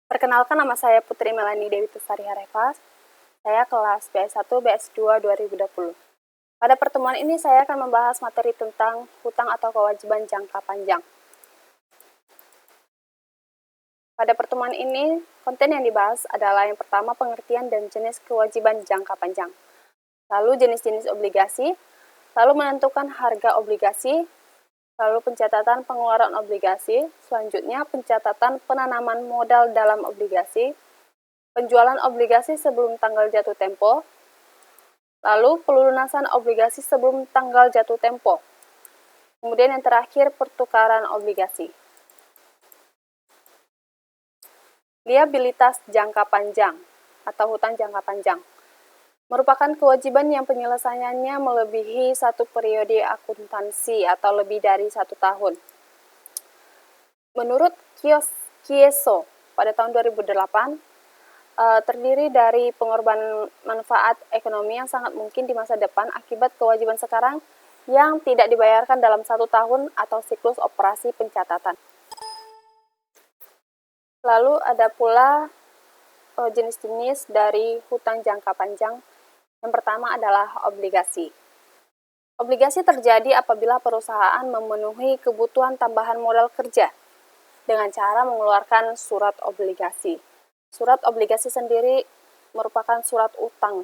Perkenalkan, nama saya Putri Melani Dewi Tustari Hareva. Saya kelas BS1 BS2 2020. Pada pertemuan ini saya akan membahas materi tentang hutang atau kewajiban jangka panjang. Pada pertemuan ini, konten yang dibahas adalah yang pertama, pengertian dan jenis kewajiban jangka panjang. Lalu jenis-jenis obligasi, lalu menentukan harga obligasi, lalu pencatatan pengeluaran obligasi, selanjutnya pencatatan penanaman modal dalam obligasi, penjualan obligasi sebelum tanggal jatuh tempo, lalu pelunasan obligasi sebelum tanggal jatuh tempo. Kemudian yang terakhir, pertukaran obligasi. Liabilitas jangka panjang atau hutang jangka panjang merupakan kewajiban yang penyelesaiannya melebihi satu periode akuntansi atau lebih dari 1 tahun. Menurut Kieso pada tahun 2008, terdiri dari pengorbanan manfaat ekonomi yang sangat mungkin di masa depan akibat kewajiban sekarang yang tidak dibayarkan dalam 1 tahun atau siklus operasi pencatatan. Lalu ada pula jenis-jenis dari hutang jangka panjang. Yang pertama adalah obligasi. Obligasi terjadi apabila perusahaan memenuhi kebutuhan tambahan modal kerja dengan cara mengeluarkan surat obligasi. Surat obligasi sendiri merupakan surat utang.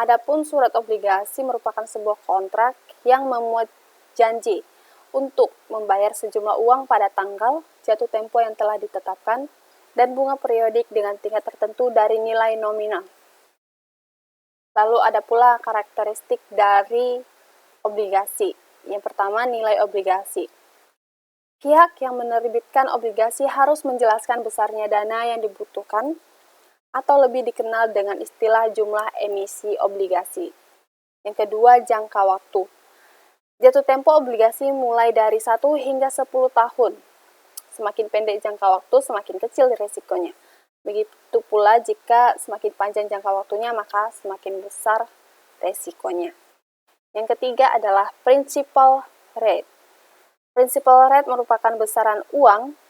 Adapun surat obligasi merupakan sebuah kontrak yang memuat janji untuk membayar sejumlah uang pada tanggal jatuh tempo yang telah ditetapkan dan bunga periodik dengan tingkat tertentu dari nilai nominal. Lalu ada pula karakteristik dari obligasi. Yang pertama, nilai obligasi. Pihak yang menerbitkan obligasi harus menjelaskan besarnya dana yang dibutuhkan atau lebih dikenal dengan istilah jumlah emisi obligasi. Yang kedua, jangka waktu. Jatuh tempo obligasi mulai dari 1 hingga 10 tahun. Semakin pendek jangka waktu, semakin kecil risikonya. Begitu pula jika semakin panjang jangka waktunya, maka semakin besar resikonya. Yang ketiga adalah principal rate. Principal rate merupakan besaran uang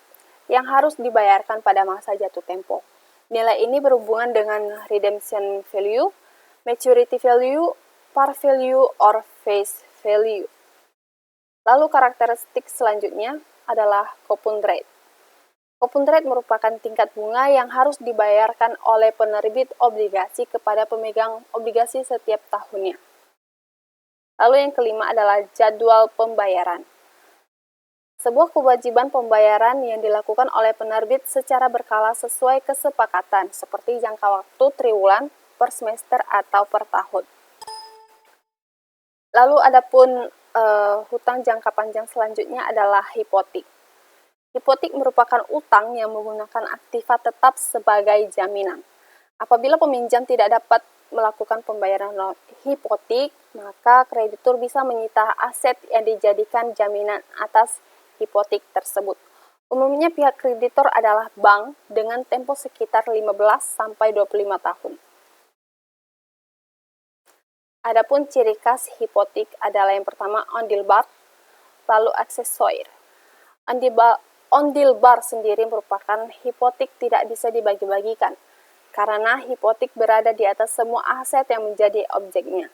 yang harus dibayarkan pada masa jatuh tempo. Nilai ini berhubungan dengan redemption value, maturity value, par value, or face value. Lalu karakteristik selanjutnya adalah coupon rate. Coupon rate merupakan tingkat bunga yang harus dibayarkan oleh penerbit obligasi kepada pemegang obligasi setiap tahunnya. Lalu yang kelima adalah jadwal pembayaran. Sebuah kewajiban pembayaran yang dilakukan oleh penerbit secara berkala sesuai kesepakatan, seperti jangka waktu triwulan, per semester, atau per tahun. Lalu adapun hutang jangka panjang selanjutnya adalah hipotek. Hipotek merupakan utang yang menggunakan aktiva tetap sebagai jaminan. Apabila peminjam tidak dapat melakukan pembayaran hipotek, maka kreditur bisa menyita aset yang dijadikan jaminan atas hipotek tersebut. Umumnya pihak kreditor adalah bank dengan tempo sekitar 15 sampai 25 tahun. Adapun ciri khas hipotek adalah yang pertama ondil bar, lalu aksesoir. Ondil bar sendiri merupakan hipotek tidak bisa dibagi-bagikan, karena hipotek berada di atas semua aset yang menjadi objeknya.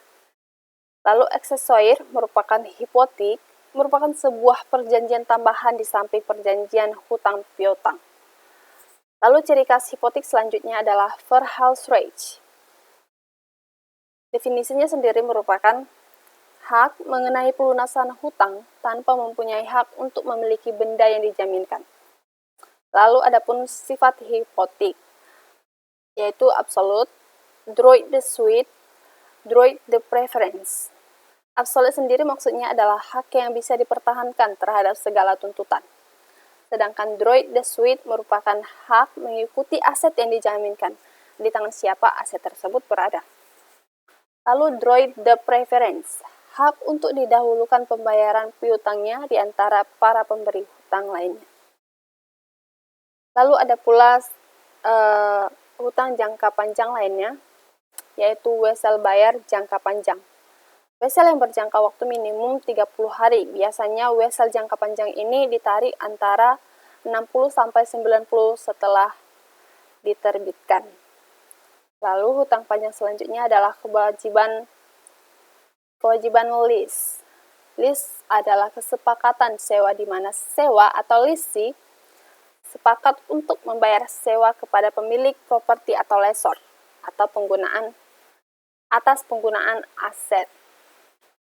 Lalu aksesoir merupakan hipotek, merupakan sebuah perjanjian tambahan di samping perjanjian hutang piutang. Lalu ciri khas hipotek selanjutnya adalah Verhalsrecht. Definisinya sendiri merupakan hak mengenai pelunasan hutang tanpa mempunyai hak untuk memiliki benda yang dijaminkan. Lalu adapun sifat hipotek, yaitu absolute, droit de suite, droit de préférence. Absolute sendiri maksudnya adalah hak yang bisa dipertahankan terhadap segala tuntutan. Sedangkan droit de suite merupakan hak mengikuti aset yang dijaminkan, di tangan siapa aset tersebut berada. Lalu droit de préférence, hak untuk didahulukan pembayaran piutangnya di antara para pemberi hutang lainnya. Lalu ada pula hutang jangka panjang lainnya, yaitu wesel bayar jangka panjang. Wesel yang berjangka waktu minimum 30 hari. Biasanya wesel jangka panjang ini ditarik antara 60-90 setelah diterbitkan. Lalu hutang panjang selanjutnya adalah kewajiban lease. Lease adalah kesepakatan sewa di mana sewa atau lessee sepakat untuk membayar sewa kepada pemilik properti atau lessor atau atas penggunaan aset.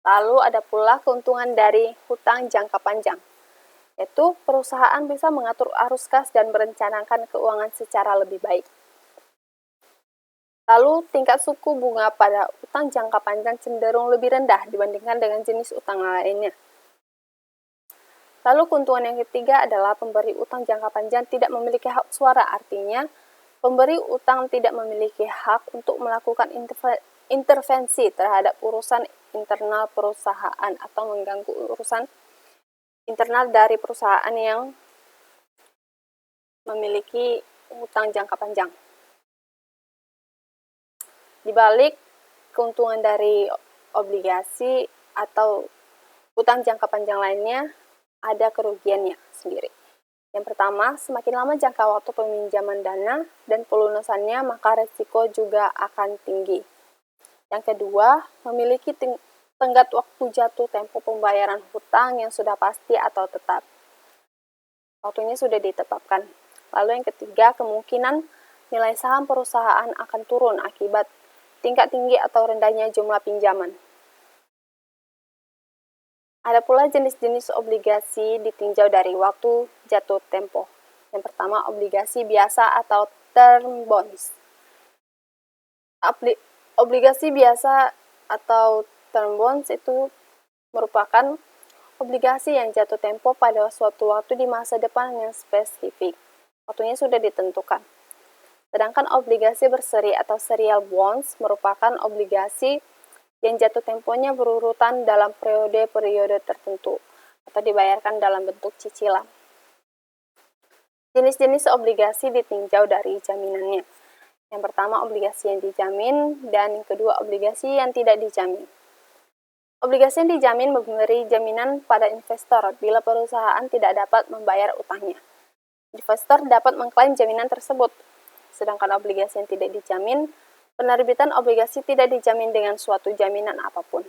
Lalu ada pula keuntungan dari hutang jangka panjang, yaitu perusahaan bisa mengatur arus kas dan merencanakan keuangan secara lebih baik. Lalu, tingkat suku bunga pada utang jangka panjang cenderung lebih rendah dibandingkan dengan jenis utang lainnya. Lalu, keuntungan yang ketiga adalah pemberi utang jangka panjang tidak memiliki hak suara, artinya pemberi utang tidak memiliki hak untuk melakukan intervensi terhadap urusan internal perusahaan atau mengganggu urusan internal dari perusahaan yang memiliki utang jangka panjang. Di balik keuntungan dari obligasi atau utang jangka panjang lainnya, ada kerugiannya sendiri. Yang pertama, semakin lama jangka waktu peminjaman dana dan pelunasannya, maka resiko juga akan tinggi. Yang kedua, memiliki tenggat waktu jatuh tempo pembayaran hutang yang sudah pasti atau tetap. Waktunya sudah ditetapkan. Lalu yang ketiga, kemungkinan nilai saham perusahaan akan turun akibat tingkat tinggi atau rendahnya jumlah pinjaman. Ada pula jenis-jenis obligasi ditinjau dari waktu jatuh tempo. Yang pertama, obligasi biasa atau term bonds. Obligasi biasa atau term bonds itu merupakan obligasi yang jatuh tempo pada suatu waktu di masa depan yang spesifik. Waktunya sudah ditentukan. Sedangkan obligasi berseri atau serial bonds merupakan obligasi yang jatuh temponya berurutan dalam periode-periode tertentu atau dibayarkan dalam bentuk cicilan. Jenis-jenis obligasi ditinjau dari jaminannya. Yang pertama, obligasi yang dijamin, dan yang kedua, obligasi yang tidak dijamin. Obligasi yang dijamin memberi jaminan pada investor bila perusahaan tidak dapat membayar utangnya. Investor dapat mengklaim jaminan tersebut. Sedangkan obligasi yang tidak dijamin, penerbitan obligasi tidak dijamin dengan suatu jaminan apapun.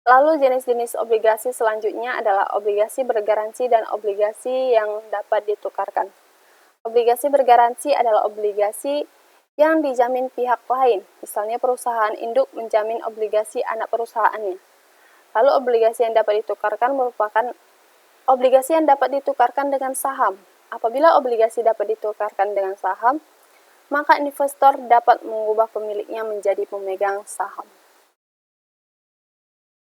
Lalu jenis-jenis obligasi selanjutnya adalah obligasi bergaransi dan obligasi yang dapat ditukarkan. Obligasi bergaransi adalah obligasi yang dijamin pihak lain, misalnya perusahaan induk menjamin obligasi anak perusahaannya. Lalu obligasi yang dapat ditukarkan merupakan obligasi yang dapat ditukarkan dengan saham. Apabila obligasi dapat ditukarkan dengan saham, maka investor dapat mengubah pemiliknya menjadi pemegang saham.